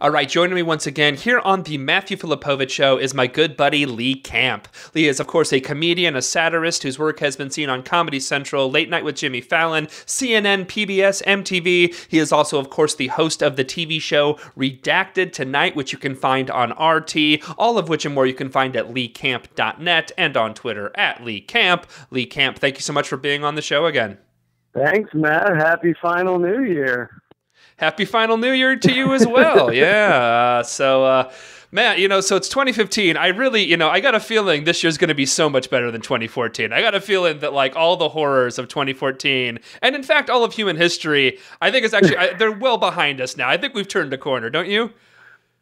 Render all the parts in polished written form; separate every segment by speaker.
Speaker 1: All right, joining me once again here on the Matthew Filipowicz Show is my good buddy Lee Camp. Lee is, of course, a comedian, a satirist whose work has been seen on Comedy Central, Late Night with Jimmy Fallon, CNN, PBS, MTV. He is also, of course, the host of the TV show Redacted Tonight, which you can find on RT, all of which and more you can find at leecamp.net and on Twitter at Lee Camp. Lee Camp, thank you so much for being on the show again.
Speaker 2: Thanks, Matt. Happy final New Year.
Speaker 1: Happy final New Year to you as well. Yeah. Matt, so it's 2015. I really, I got a feeling this year's going to be so much better than 2014. I got a feeling that like all the horrors of 2014 and in fact, all of human history, I think it's actually, they're well behind us now. I think we've turned a corner, don't you?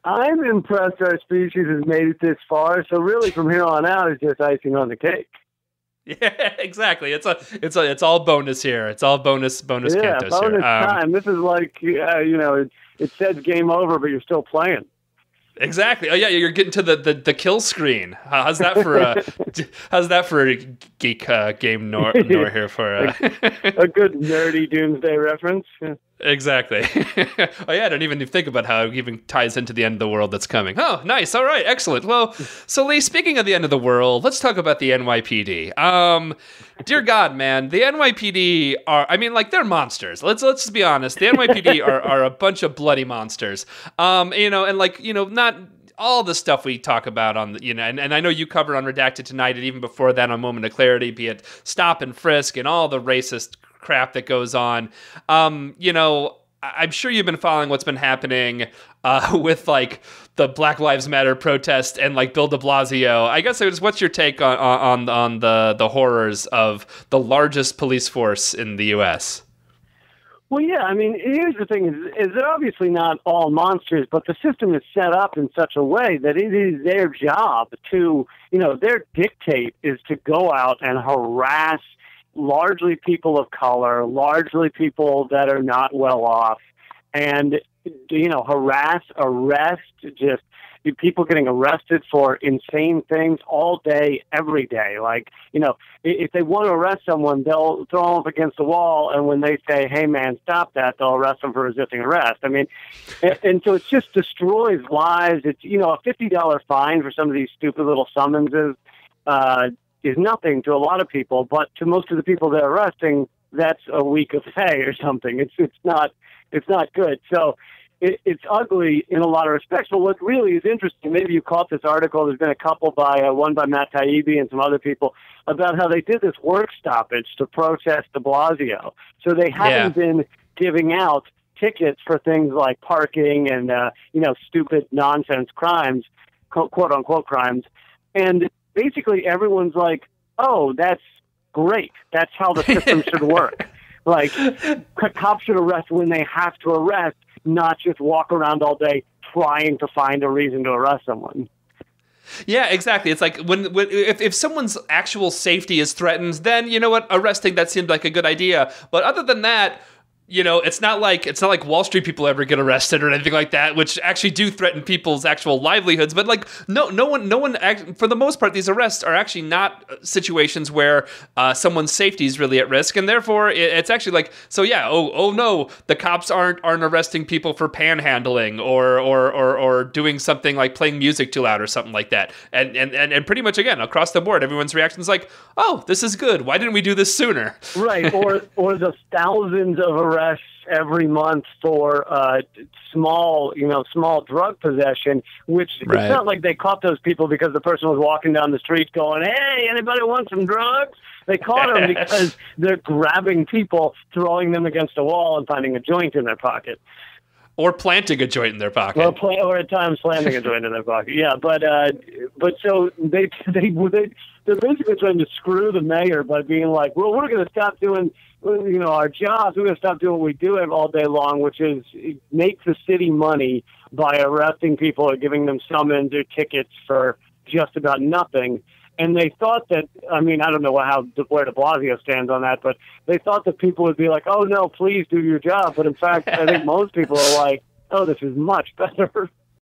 Speaker 2: I'm impressed our species has made it this far. So really from here on out, it's just icing on the cake.
Speaker 1: Yeah, exactly. It's all bonus here. It's all bonus cantos
Speaker 2: bonus
Speaker 1: here.
Speaker 2: Time. This is like, it says game over, but you're still playing.
Speaker 1: Exactly. Oh yeah, you're getting to the kill screen. How's that for a geek game nor here for
Speaker 2: a good nerdy doomsday reference? Yeah.
Speaker 1: Exactly. Oh yeah, I don't even think about how it even ties into the end of the world that's coming. Oh, nice. All right, excellent. Well, so Lee, speaking of the end of the world, let's talk about the NYPD. Dear God, man, the NYPD they're monsters. Let's be honest. The NYPD are a bunch of bloody monsters. Not all the stuff we talk about on the, and I know you covered on Redacted Tonight and even before that on Moment of Clarity, be it stop and frisk and all the racist crap that goes on. I'm sure you've been following what's been happening with like the Black Lives Matter protest and like Bill de Blasio. I guess what's your take on the horrors of the largest police force in the U.S.?
Speaker 2: Well, yeah, I mean, here's the thing, is they're obviously not all monsters, but the system is set up in such a way that it is their job to, their dictate is to go out and harass largely people of color, largely people that are not well off, and, harass, arrest, just people getting arrested for insane things all day, every day. Like, if they want to arrest someone, they'll throw them up against the wall, and when they say, hey, man, stop that, they'll arrest them for resisting arrest. I mean, and so it just destroys lives. It's, a $50 fine for some of these stupid little summonses is nothing to a lot of people, but to most of the people they're arresting, that's a week of pay or something. It's not good. So it's ugly in a lot of respects. But what really is interesting, maybe you caught this article, there's been a couple one by Matt Taibbi and some other people, about how they did this work stoppage to protest de Blasio. So they haven't been giving out tickets for things like parking and, stupid nonsense crimes, quote unquote crimes. And basically everyone's like, oh, that's great. That's how the system should work. Like, cops should arrest when they have to arrest, not just walk around all day trying to find a reason to arrest someone.
Speaker 1: Yeah, exactly. It's like if someone's actual safety is threatened, then you know what, arresting that seemed like a good idea. But other than that, it's not like Wall Street people ever get arrested or anything like that, which actually do threaten people's actual livelihoods. But like, no one. For the most part, these arrests are actually not situations where someone's safety is really at risk, and therefore it's actually like, so yeah. Oh no, the cops aren't arresting people for panhandling or doing something like playing music too loud or something like that. And pretty much again across the board, everyone's reaction is like, oh, this is good. Why didn't we do this sooner?
Speaker 2: Right. Or the thousands of arrests every month for small drug possession, which It's not like they caught those people because the person was walking down the street going, hey, anybody want some drugs? They caught them because they're grabbing people, throwing them against a wall and finding a joint in their pocket.
Speaker 1: Or planting a joint in their pocket.
Speaker 2: Or at times planting a joint in their pocket. Yeah, but so they're basically trying to screw the mayor by being like, well, we're going to stop doing our jobs. We're going to stop doing what we do all day long, which is make the city money by arresting people or giving them summons or tickets for just about nothing. And they thought that, I don't know where de Blasio stands on that, but they thought that people would be like, oh, no, please do your job. But in fact, I think most people are like, oh, this is much better.